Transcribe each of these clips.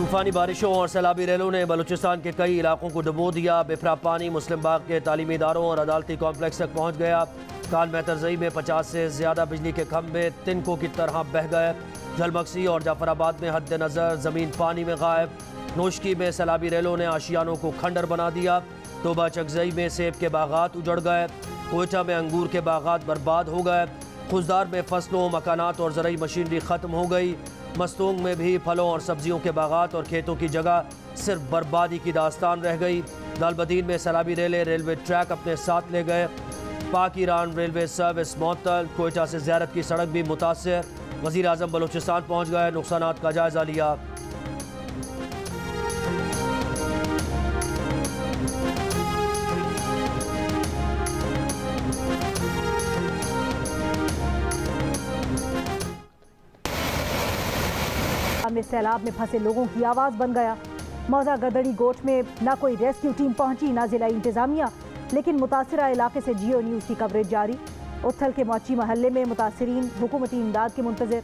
तूफानी बारिशों और सैलाबी रेलों ने बलूचिस्तान के कई इलाकों को डुबो दिया। बिफरा पानी मुस्लिम बाग के तालीमी इदारों और अदालती कॉम्प्लेक्स तक पहुँच गया। कान मेहतरजई में 50 से ज़्यादा बिजली के खंभे तिनकों की तरह बह गए। झलमक्सी और जाफराबाद में हद नज़र ज़मीन पानी में गायब। नोशकी में सैलाबी रेलों ने आशियानों को खंडर बना दिया। तोबा चकजई में सेब के बागात उजड़ गए। कोयटा में अंगूर के बागात बर्बाद हो गए। खुजदार में फसलों, मकानात और ज़रूरी मशीनरी ख़त्म हो गई। मस्तूंग में भी फलों और सब्जियों के बागात और खेतों की जगह सिर्फ बर्बादी की दास्तान रह गई। दालबदीन में सैलाबी रेलें रेलवे ट्रैक अपने साथ ले गए। पाक ईरान रेलवे सर्विस मुअत्तल। कोयटा से ज़ियारत की सड़क भी मुतासर। वज़ीर आज़म बलूचिस्तान पहुँच गए, नुकसानात का जायज़ा लिया। में सैलाब में फंसे लोगों की आवाज़ बन गया। मौजा गदड़ी गोट में ना कोई रेस्क्यू टीम पहुंची, ना जिला इंतजामिया, लेकिन मुतासिरा इलाके से जियो न्यूज़ की कवरेज जारी। उथल के मौची महल्ले में मुतासिरीन हुकूमती इमदाद के मुंतज़िर।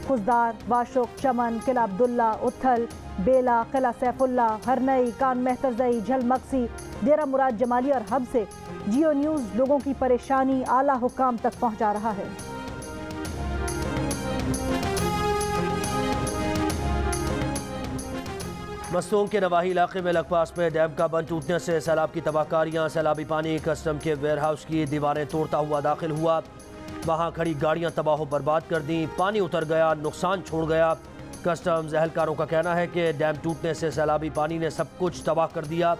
खुजदार, वाशुक, चमन, किला अब्दुल्ला, उथल, बेला, किला सैफुल्ला, हरनई, कान मेहतरजई, झलमक्सी, डेरा मुराद जमाली और हब से जियो न्यूज़ लोगों की परेशानी आला हुक्काम तक पहुँचा रहा है। मस्तूंग के नवाही इलाके में लगपास में डैम का बंद टूटने से सैलाब की तबाहकारियाँ। सैलाबी पानी कस्टम के वेयरहाउस की दीवारें तोड़ता हुआ दाखिल हुआ। वहाँ खड़ी गाड़ियाँ तबाह बर्बाद कर दी। पानी उतर गया, नुकसान छोड़ गया। कस्टम्स एहलकारों का कहना है कि डैम टूटने से सैलाबी पानी ने सब कुछ तबाह कर दिया।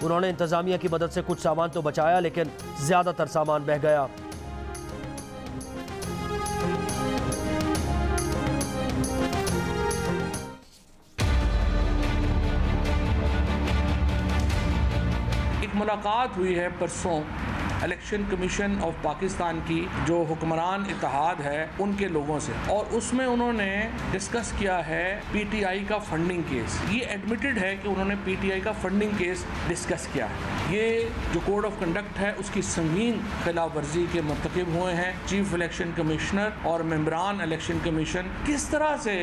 उन्होंने इंतज़ामिया की मदद से कुछ सामान तो बचाया, लेकिन ज़्यादातर सामान बह गया। मुलाकात हुई है परसों इलेक्शन कमीशन ऑफ पाकिस्तान की जो हुक्मरान इत्तेहाद है उनके लोगों से, और उसमें उन्होंने डिस्कस किया है पीटीआई का फंडिंग केस। ये एडमिटेड है कि उन्होंने पीटीआई का फंडिंग केस डिस्कस किया है। ये जो कोड ऑफ कंडक्ट है उसकी संगीन खिलाफ वर्जी के मर्तकब हुए हैं। चीफ इलेक्शन कमिश्नर और मेंबरान इलेक्शन कमीशन, किस तरह से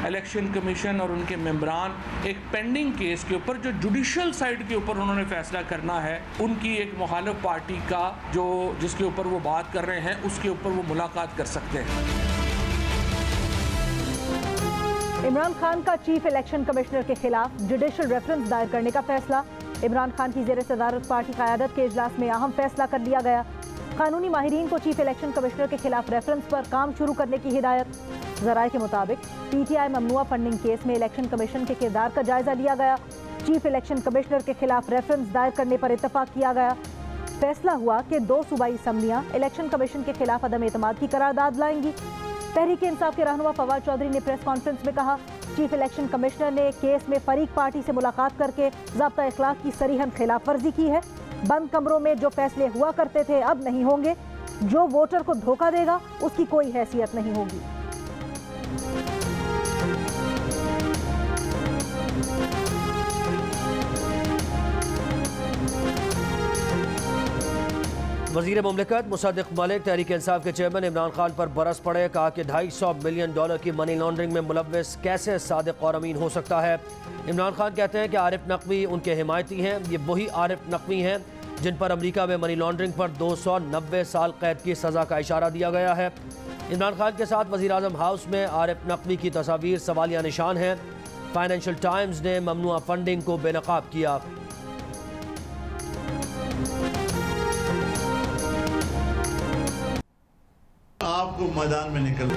इलेक्शन कमीशन और उनके मेंबरान एक पेंडिंग केस के ऊपर जो जुडिशल साइड के ऊपर उन्होंने फैसला करना है, उनकी एक मुखालिफ पार्टी का जो जिसके ऊपर वो बात कर रहे हैं उसके ऊपर वो मुलाकात कर सकते हैं। इमरान खान का चीफ इलेक्शन कमिश्नर के खिलाफ जुडिशल रेफरेंस दायर करने का फैसला। इमरान खान की ज़ेर सदारत पार्टी क़यादत के इजलास में अहम फैसला कर लिया गया। कानूनी माहिरीन को चीफ इलेक्शन कमिश्नर के खिलाफ रेफरेंस पर काम शुरू करने की हिदायत। ज़राए के मुताबिक पीटीआई ममनुआ फंडिंग केस में इलेक्शन कमीशन के किरदार का जायजा लिया गया। चीफ इलेक्शन कमिश्नर के खिलाफ रेफरेंस दायर करने पर इत्तफाक किया गया। फैसला हुआ कि 2 सूबाई असम्बलियां इलेक्शन कमीशन के खिलाफ अदम एतमाद की करारदाद लाएंगी। तहरीक इंसाफ के रहनुमा फवाद चौधरी ने प्रेस कॉन्फ्रेंस में कहा, चीफ इलेक्शन कमिश्नर ने केस में फरीक पार्टी से मुलाकात करके ज़ाब्ता इखलाक की सरीहन खिलाफ वर्जी की है। बंद कमरों में जो फैसले हुआ करते थे अब नहीं होंगे। जो वोटर को धोखा देगा उसकी कोई हैसियत नहीं होगी। वज़ीर मुमलिकत मुसद्दिक़ मलिक तहरीक इंसाफ के चेयरमैन इमरान खान पर बरस पड़े। कहा कि $250 मिलियन की मनी लॉन्ड्रिंग में मुलव्वस कैसे सादिक़ और अमीन हो सकता है। इमरान खान कहते हैं कि आरिफ नकवी उनके हिमायती हैं। ये वही आरिफ नकवी हैं जिन पर अमरीका में मनी लॉन्ड्रिंग पर 290 साल कैद की सज़ा का इशारा दिया गया है। इमरान खान के साथ वज़ीर आज़म हाउस में आरिफ नकवी की तस्वीर सवालिया निशान है। फाइनेंशियल टाइम्स ने ममनुआ फंडिंग को बेनकाब किया। आपको मैदान में निकल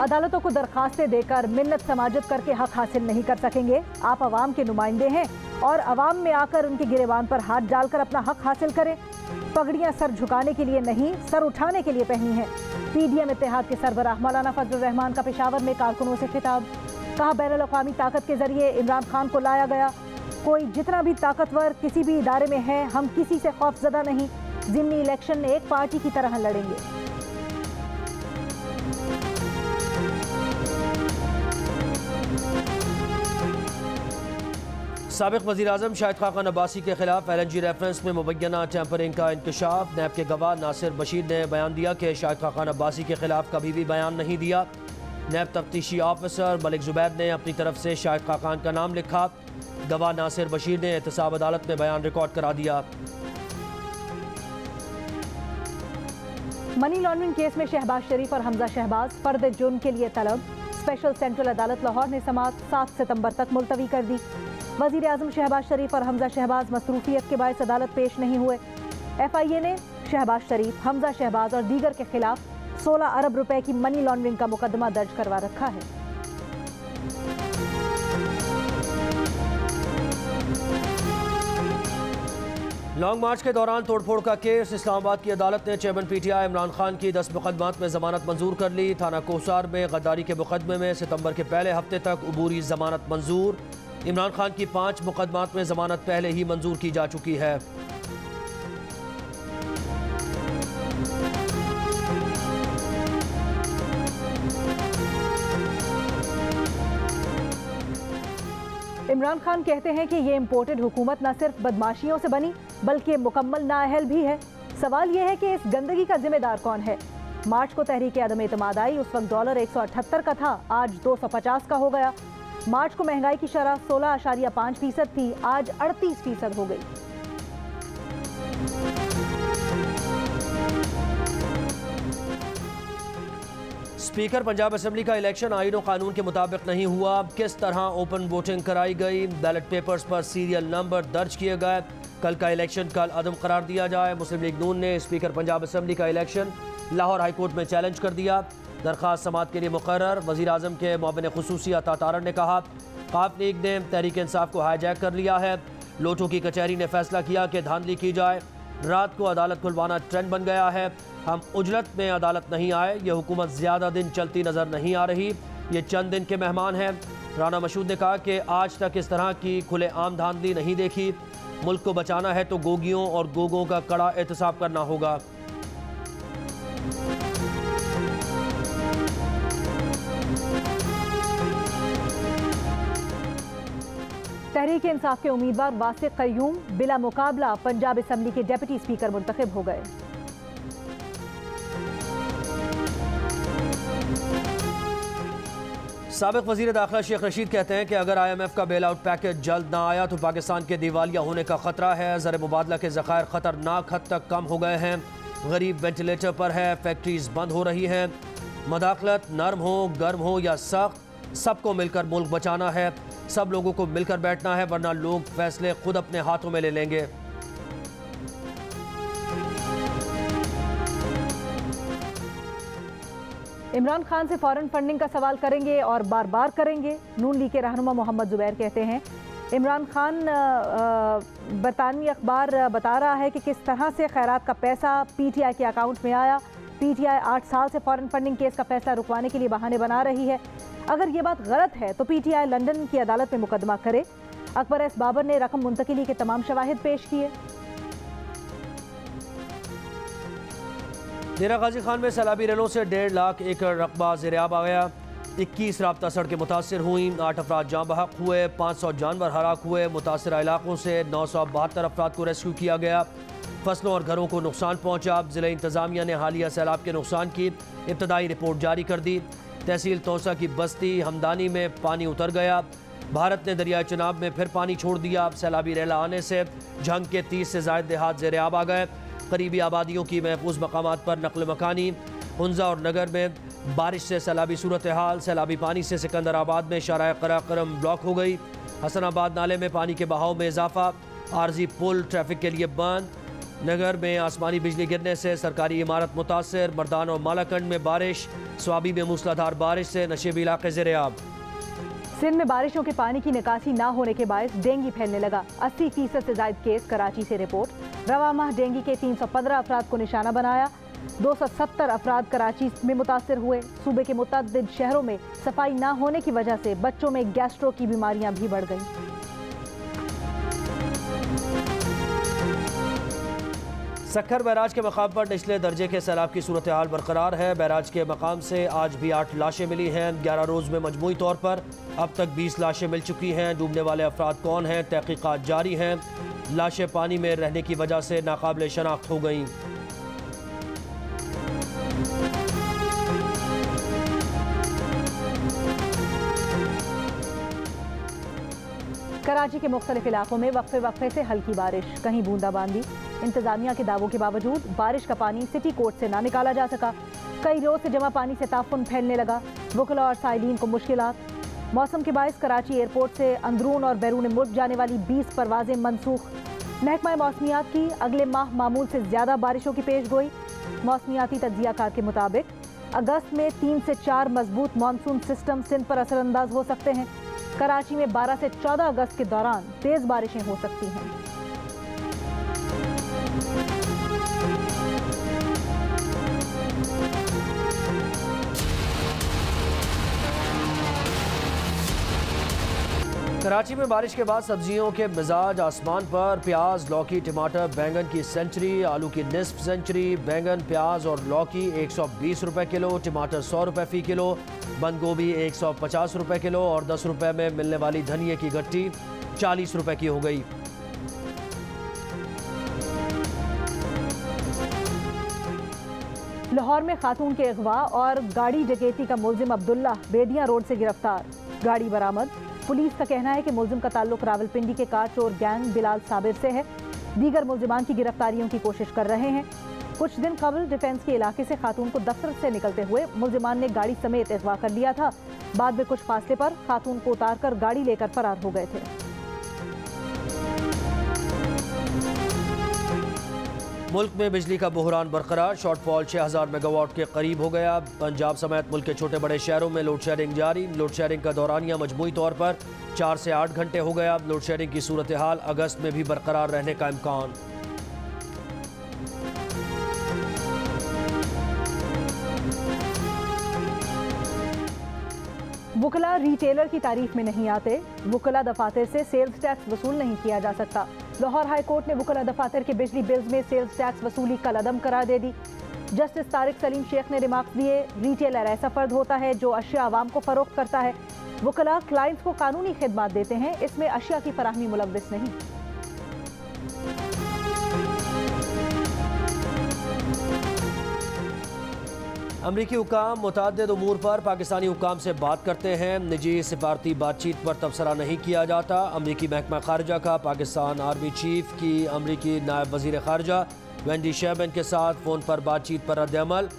अदालतों को दरखास्तें देकर मिन्नत समाजत करके हक हासिल नहीं कर सकेंगे। आप अवाम के नुमाइंदे हैं और अवाम में आकर उनके गिरेबान पर हाथ डालकर अपना हक हासिल करें। पगड़ियां सर झुकाने के लिए नहीं, सर उठाने के लिए पहनी हैं। पीडीएम इत्तेहाद के सरबराह मौलाना फजलुर रहमान का पेशावर में कारकुनों से खिताब। कहा, बैनुल अक़वामी ताकत के जरिए इमरान खान को लाया गया। कोई जितना भी ताकतवर किसी भी इदारे में है, हम किसी से खौफजदा नहीं। ज़िमनी इलेक्शन एक पार्टी की तरह लड़ेंगे। साबिक़ वज़ीर आज़म शाहिद खाक़ान अब्बासी के खिलाफ LNG रेफरेंस में मुबैना टैंपरिंग का इंकशाफ। नैब के गवाह नासिर बशीर ने बयान दिया कि शाहिद खाक़ान अब्बासी के खिलाफ कभी भी बयान नहीं दिया। नैब तफ्तीशी ऑफिसर मलिक जुबैर ने अपनी तरफ से शाहिद खाकान का नाम लिखा। गवाह नासिर बशीर ने एहतसाब अदालत में बयान रिकॉर्ड करा दिया। मनी लॉन्ड्रिंग केस में शहबाज शरीफ और हमजा शहबाज फर्द जुर्म के लिए तलब। स्पेशल सेंट्रल अदालत लाहौर ने समाअत 7 सितंबर तक मुलतवी कर दी। वजीर आजम शहबाज शरीफ और हमजा शहबाज मसरूफियत के बायस अदालत पेश नहीं हुए। FIA ने शहबाज शरीफ, हमजा शहबाज और दीगर के खिलाफ 16 अरब रुपए की मनी लॉन्ड्रिंग का मुकदमा दर्ज करवा रखा है। लॉन्ग मार्च के दौरान तोड़फोड़ का केस। इस्लामाबाद की अदालत ने चेयरमैन PTI इमरान खान की 10 मुकदमात में जमानत मंजूर कर ली। थाना कोसार में गद्दारी के मुकदमे में सितंबर के पहले हफ्ते तक अबूरी जमानत मंजूर। इमरान खान की 5 मुकदमात में जमानत पहले ही मंजूर की जा चुकी है। इमरान खान कहते हैं कि ये इम्पोर्टेड हुकूमत न सिर्फ बदमाशियों से बनी बल्कि मुकम्मल नाअहल भी है। सवाल ये है कि इस गंदगी का जिम्मेदार कौन है। मार्च को तहरीक अदम एतमाद आई, उस वक्त डॉलर 178 का था, आज 250 का हो गया। मार्च को महंगाई की शरह 16.5% थी, आज 38% हो गई। स्पीकर पंजाब असेंबली का इलेक्शन आईन और कानून के मुताबिक नहीं हुआ। किस तरह ओपन वोटिंग कराई गई, बैलेट पेपर्स पर सीरियल नंबर दर्ज किए गए। कल का इलेक्शन कल अदम करार दिया जाए। मुस्लिम लीग नून ने स्पीकर पंजाब असेंबली का इलेक्शन लाहौर हाईकोर्ट में चैलेंज कर दिया। दरख्वास्त समाअत के लिए मुकर्रर। वज़ीर आज़म के मुआविन खुसूसी अता तारड़ ने कहा, काफ लीग ने तहरीक इंसाफ को हाईजैक कर लिया है। लोटो की कचहरी ने फैसला किया कि धांधली की जाए। रात को अदालत खुलवाना ट्रेंड बन गया है। हम उजलत में अदालत नहीं आए। ये हुकूमत ज़्यादा दिन चलती नज़र नहीं आ रही, ये चंद दिन के मेहमान हैं। राना मशहूद ने कहा कि आज तक इस तरह की खुले आम धांधली नहीं देखी। मुल्क को बचाना है तो गोगियों और गोगों का कड़ा एहतसाब करना होगा। तहरीक इंसाफ के उम्मीदवार वासिक क़य्यूम बिला मुकाबला पंजाब असेंबली के डेप्यूटी स्पीकर मुंतखब हो गए। साबिक वज़ीर दाखिला शेख रशीद कहते हैं कि अगर IMF का बेल आउट पैकेज जल्द ना आया तो पाकिस्तान के दिवालिया होने का खतरा है। ज़र मुबादला के ज़खायर ख़तरनाक हद तक कम हो गए हैं। गरीब वेंटिलेटर पर है, फैक्ट्रीज बंद हो रही हैं। मदाखलत नरम हो, गर्म हो या सख्त, सबको मिलकर मुल्क बचाना है। सब लोगों को मिलकर बैठना है, वरना लोग फैसले खुद अपने हाथों में ले लेंगे। इमरान खान से फॉरेन फंडिंग का सवाल करेंगे और बार बार करेंगे। नून लीग के रहनुमा मोहम्मद जुबैर कहते हैं इमरान खान बरतानवी अखबार बता रहा है कि किस तरह से खैरात का पैसा PTI के अकाउंट में आया। PTI 8 साल से फॉरेन फंडिंग केस का फैसला रुकवाने के लिए बहाने बना रही है। अगर ये बात गलत है तो PTI लंदन की अदालत में मुकदमा करे। अकबर एस बाबर ने रकम मुंतकिली के तमाम शवाहिद पेश किए। डेरा गाजी खान में सैलाबी रेलों से 1.5 लाख एकड़ रकबा ज़ेर-ए-आब आ गया। 21 राब्ता सड़कें मुतासर हुई, 8 अफराद जाँ बहक हुए, 500 जानवर हलाक हुए। मुतासर इलाकों से 972 अफराद को रेस्क्यू किया गया। फसलों और घरों को नुकसान पहुँचा। ज़िला इंतज़ामिया ने हालिया सैलाब के नुकसान की इब्तदाई रिपोर्ट जारी कर दी। तहसील तौसा की बस्ती हमदानी में पानी उतर गया। भारत ने दरिया चनाब में फिर पानी छोड़ दिया। सैलाबी रेला आने से झंग के 30 से ज़ायद देहात ज़ेर-ए-आब आ गए। करीबी आबादियों की महफूज मकामात पर नकल मकानी। हुंजा और नगर में बारिश से सैलाबी सूरत हाल। सैलाबी पानी से सिकंदराबाद में शाराए कराकरम ब्लॉक हो गई। हसनाबाद नाले में पानी के बहाव में इजाफा। आरजी पुल ट्रैफिक के लिए बंद। नगर में आसमानी बिजली गिरने से सरकारी इमारत मुतासर। मर्दान और मालाकंड में बारिश। स्वाबी में मूसलाधार बारिश से नशेबी इलाके ज़ेर-ए-आब। सिंध में बारिशों के पानी की निकासी ना होने के बायस डेंगू फैलने लगा। 80% से ज्यादा केस कराची से रिपोर्ट। रवा माह डेंगू के 315 अफराद को निशाना बनाया। 270 अफराद कराची में मुतासर हुए। सूबे के मुतअद्दिद शहरों में सफाई ना होने की वजह से बच्चों में गैस्ट्रो की बीमारियां भी बढ़ गईं। सक्खर बैराज के मकाम पर निचले दर्जे के सैलाब की सूरत हाल बरकरार है। बैराज के मकाम से आज भी 8 लाशें मिली हैं। 11 रोज़ में मजमूई तौर पर अब तक 20 लाशें मिल चुकी हैं। डूबने वाले अफराद कौन हैं, तहकीकात जारी हैं। लाशें पानी में रहने की वजह से नाकाबिले शनाख्त हो गईं। कराची के मुख्तलिफ इलाकों में वक्फे वक्फे से हल्की बारिश, कहीं बूंदाबांदी। इंतजामिया के दावों के बावजूद बारिश का पानी सिटी कोर्ट से ना निकाला जा सका। कई रोज से जमा पानी से ताफुन फैलने लगा, वकला और साइलिन को मुश्किलात। मौसम के बायस कराची एयरपोर्ट से अंदरून और बैरून मुल्क जाने वाली 20 परवाजें मनसूख। महकमा मौसमियात की अगले माह मामूल से ज़्यादा बारिशों की पेश गोई। मौसमियाती तज्जियाकार के मुताबिक अगस्त में 3 से 4 मजबूत मानसून सिस्टम सिंध पर असरअंदाज हो सकते हैं। कराची में 12 से 14 अगस्त के दौरान तेज बारिशें हो सकती हैं। कराची में बारिश के बाद सब्जियों के मिजाज आसमान पर। प्याज, लौकी, टमाटर, बैंगन की सेंचुरी, आलू की निस्फ सेंचुरी। बैंगन, प्याज और लौकी 120 रुपए किलो, टमाटर 100 रुपए फी किलो, बंद गोभी 150 रुपए किलो और 10 रुपए में मिलने वाली धनिए की गट्टी 40 रुपए की हो गई। लाहौर में खातून के अगवा और गाड़ी डकैती का मुलजिम अब्दुल्ला बेदियां रोड से गिरफ्तार, गाड़ी बरामद। पुलिस का कहना है कि मुलजिम का ताल्लुक रावलपिंडी के कार चोर गैंग बिलाल साबिर से है। दीगर मुलजिमान की गिरफ्तारियों की कोशिश कर रहे हैं। कुछ दिन कबल डिफेंस के इलाके से खातून को दफ्तर से निकलते हुए मुलजिमान ने गाड़ी समेत अगवा कर लिया था। बाद में कुछ फासले पर खातून को उतारकर गाड़ी लेकर फरार हो गए थे। मुल्क में बिजली का बहरान बरकरार, शॉर्टफॉल 6000 मेगावाट के करीब हो गया। पंजाब समेत मुल्क के छोटे बड़े शहरों में लोड शेडिंग जारी। लोड शेडिंग का दौरानिया मजमूई तौर पर 4 से 8 घंटे हो गया। लोड शेडिंग की सूरत हाल अगस्त में भी बरकरार रहने का इम्कान। वकला रिटेलर की तारीफ में नहीं आते। वकला दफातर से सेल्स टैक्स वसूल नहीं किया जा सकता। लाहौर हाई कोर्ट ने वकला दफातर के बिजली बिल्स में सेल्स टैक्स वसूली कल अदम करार दे दी। जस्टिस तारिक सलीम शेख ने रिमार्क दिए, रिटेलर ऐसा फर्द होता है जो अशिया आवाम को फरोख्त करता है। वकला क्लाइंट्स को कानूनी खिदमात देते हैं, इसमें अशिया की फराहमी मुलव्विस नहीं। अमरीकी हुकाम मुतअद्दिद उमूर पर पाकिस्तानी हुकाम से बात करते हैं। निजी सिफारती बातचीत पर तबसरा नहीं किया जाता। अमरीकी महकमा खारजा का पाकिस्तान आर्मी चीफ की अमरीकी नायब वजीर खारजा वेंडी शेरमैन के साथ फ़ोन पर बातचीत पर रद्द-ए-अमल।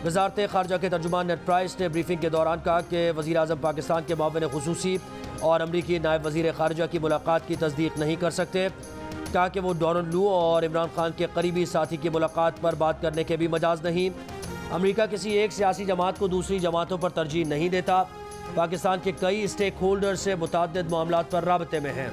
वजारत खारजा के तर्जुमान नेड प्राइस ने ब्रीफिंग के दौरान कहा कि वज़ीर आज़म पाकिस्तान के मुआविन खुसूसी और अमरीकी नायब वजीर खारजा की मुलाकात की तस्दीक नहीं कर सकते। कहा कि वो डोनाल्ड लू और इमरान खान के करीबी साथी की मुलाकात पर बात करने के भी मजाज नहीं। अमेरिका किसी एक सियासी जमात को दूसरी जमातों पर तरजीह नहीं देता। पाकिस्तान के कई स्टेक होल्डर से मुतअद्दिद मामलात पर राबते में हैं।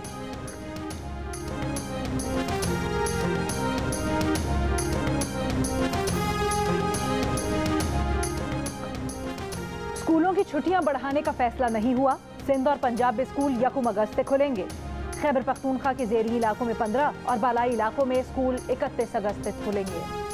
स्कूलों की छुट्टियां बढ़ाने का फैसला नहीं हुआ। सिंध और पंजाब में स्कूल 1 अगस्त से खुलेंगे। खैबर पख्तूनख्वा के ज़ेरी इलाकों में 15 और बालाई इलाकों में स्कूल 31 अगस्त से खुलेंगे।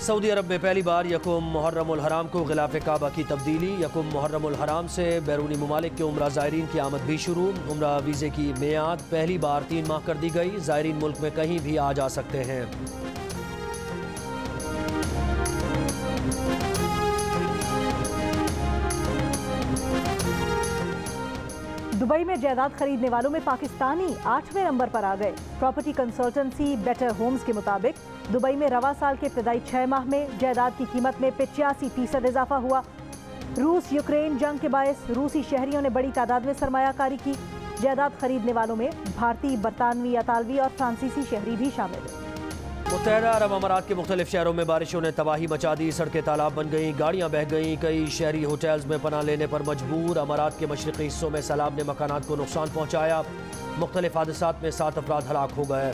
सऊदी अरब में पहली बार यकुम मुहर्रमुल हराम को गिलाफ काबा की तब्दीली। यकुम मुहर्रमुल हराम से बैरूनी ममालिक के उम्रा ज़ायरीन की आमद भी शुरू। उम्रा वीज़े की मियाद पहली बार 3 माह कर दी गई। ज़ायरीन मुल्क में कहीं भी आ जा सकते हैं। दुबई में जायदाद खरीदने वालों में पाकिस्तानी 8वें नंबर पर आ गए। प्रॉपर्टी कंसल्टेंसी बेटर होम्स के मुताबिक दुबई में रवा साल के इब्तदाई 6 माह में जायदाद की कीमत में 85% इजाफा हुआ। रूस यूक्रेन जंग के बायस रूसी शहरियों ने बड़ी तादाद में सरमायाकारी की। जायदाद खरीदने वालों में भारतीय, बरतानवी, अतालवी और फ्रांसीसी शहरी भी शामिल हैं। मुत्तहदा अरब अमारात के मुख्तलिफ शहरों में बारिशों ने तबाही मचा दी। सड़कें तालाब बन गईं, गाड़ियाँ बह गईं। कई शहरी होटल्स में पनाह लेने पर मजबूर। अमारात के मशरक़ी हिस्सों में सैलाब ने मकानात को नुकसान पहुँचाया। मुख्तलिफ हादसात में 7 अफराद हलाक हो गए।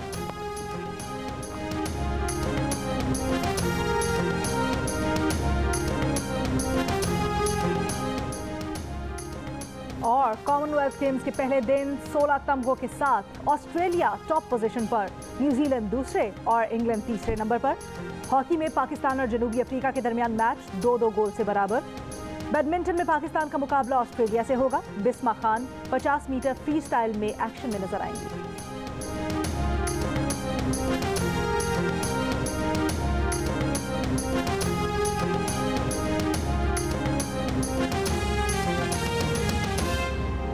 और कॉमनवेल्थ गेम्स के पहले दिन 16 तमगों के साथ ऑस्ट्रेलिया टॉप पोजीशन पर, न्यूजीलैंड दूसरे और इंग्लैंड तीसरे नंबर पर। हॉकी में पाकिस्तान और जनूबी अफ्रीका के दरमियान मैच 2-2 गोल से बराबर। बैडमिंटन में पाकिस्तान का मुकाबला ऑस्ट्रेलिया से होगा। Bisma Khan 50 metre freestyle में एक्शन में नजर आएंगी।